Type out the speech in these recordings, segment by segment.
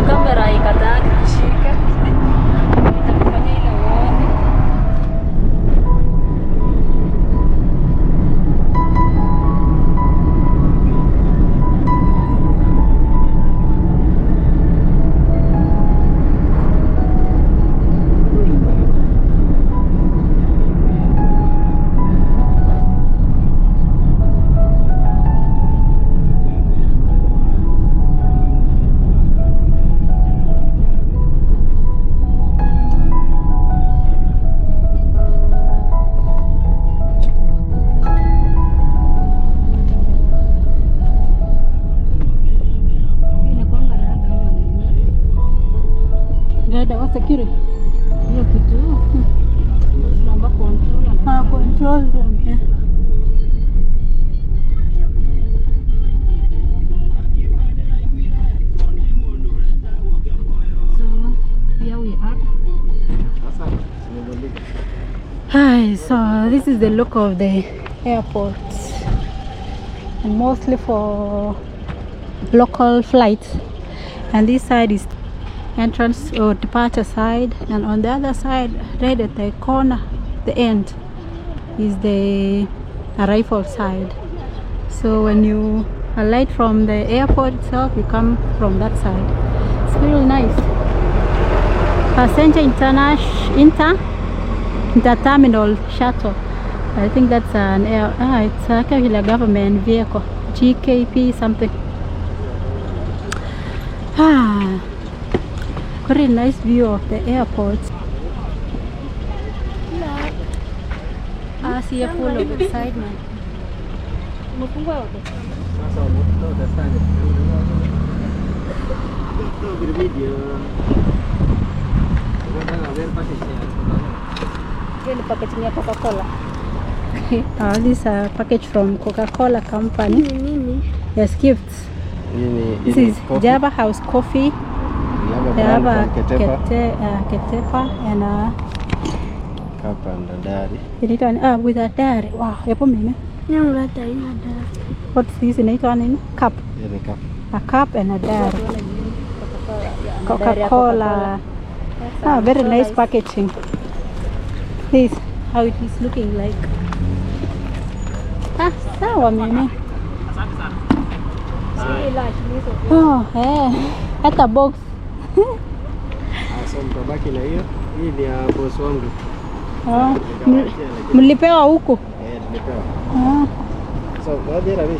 kamera ikataka kushika. Nitakufanya ile uone. Security. Hiyo kitu. Namba control. Control room. Yeah. So here we are. Hi, so this is the look of the airport, and mostly for local flights. And this side is entrance or departure side, and on the other side, right at the corner, the end, is the arrival side. So when you alight from the airport itself, you come from that side. It's really nice. Passenger Inter-Terminal Shuttle. I think that's an air. It's actually a government vehicle. JKIA something. Very nice view of the airport. I see a full of excitement. Coca-Cola. This is a package from Coca-Cola company. Yes, gifts. This is Java House Coffee. They have a ketepa and a cup and a dairy. With a dairy. Wow, what's this in it on? Cup. Yeah, the cup. A cup and a dairy. Coca-Cola. Very nice packaging. This is how it is looking like. Sawa mimi. Oh, at a box. So mtabaki na hiyo. Hii ni ya boss wangu. Mlipewa huko? Nilipewa. So baada ya hiyo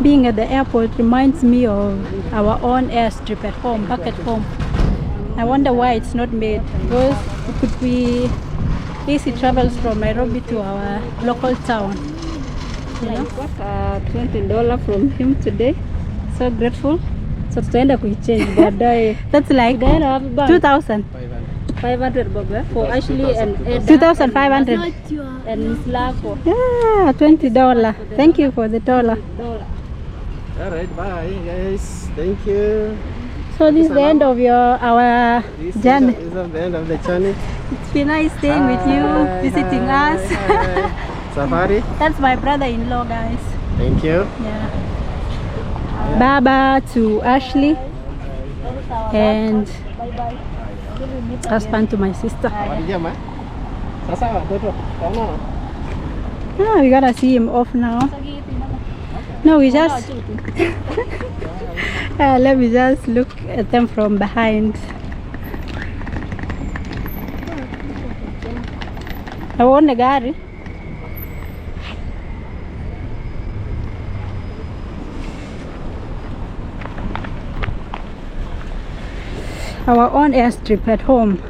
being at the airport reminds me of our own airstrip at home, back at home. I wonder why it's not made. Because it could be easy travels from Nairobi to our local town. You know? I got $20 from him today. So grateful. So tutaenda kuichange baadaye. That's like 2,000. 500 bob for Ashley and 2,500 and Slako. Yeah, $20. Thank you for the dollar. Alright, bye guys. Thank you. So this is the end of our journey. This is the end of the journey. It's been nice staying with you, visiting us. Safari. That's my brother-in-law, guys. Thank you. Yeah. Baba to Ashley and husband to my sister. We gotta see him off now. No, we just let me just look at them from behind. I want the gari. Our own airstrip at home.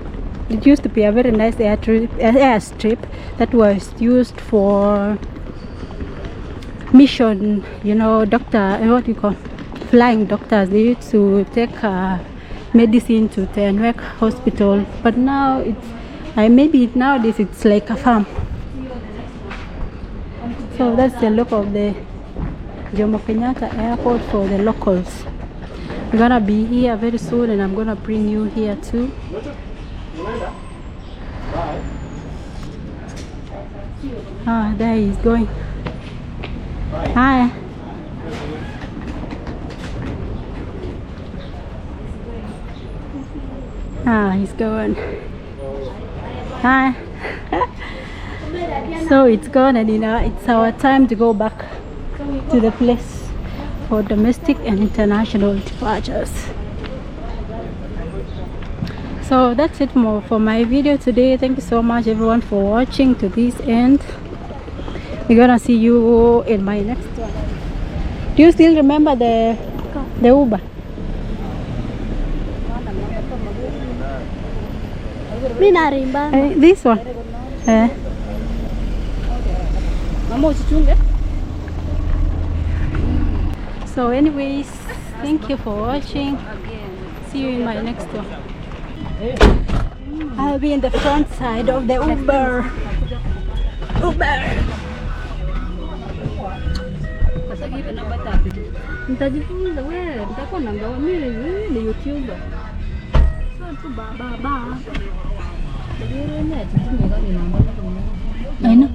It used to be a very nice airstrip that was used for mission, you know, what do you call, flying doctors. They used to take medicine to Tenwek hospital, but now it's maybe nowadays it's like a farm. So that's the look of the Jomo Kenyatta airport for the locals. We're gonna be here very soon, and I'm gonna bring you here too. There he's going. Hi. Ah, he's gone. Hi. So it's gone, and it's our time to go back to the place for domestic and international departures. So that's it for my video today. Thank you so much everyone for watching to this end. We're gonna see you in my next one. Do you still remember the Uber? This one. So anyways, thank you for watching. See you in my next one. I'll be in the front side of the Uber. I know.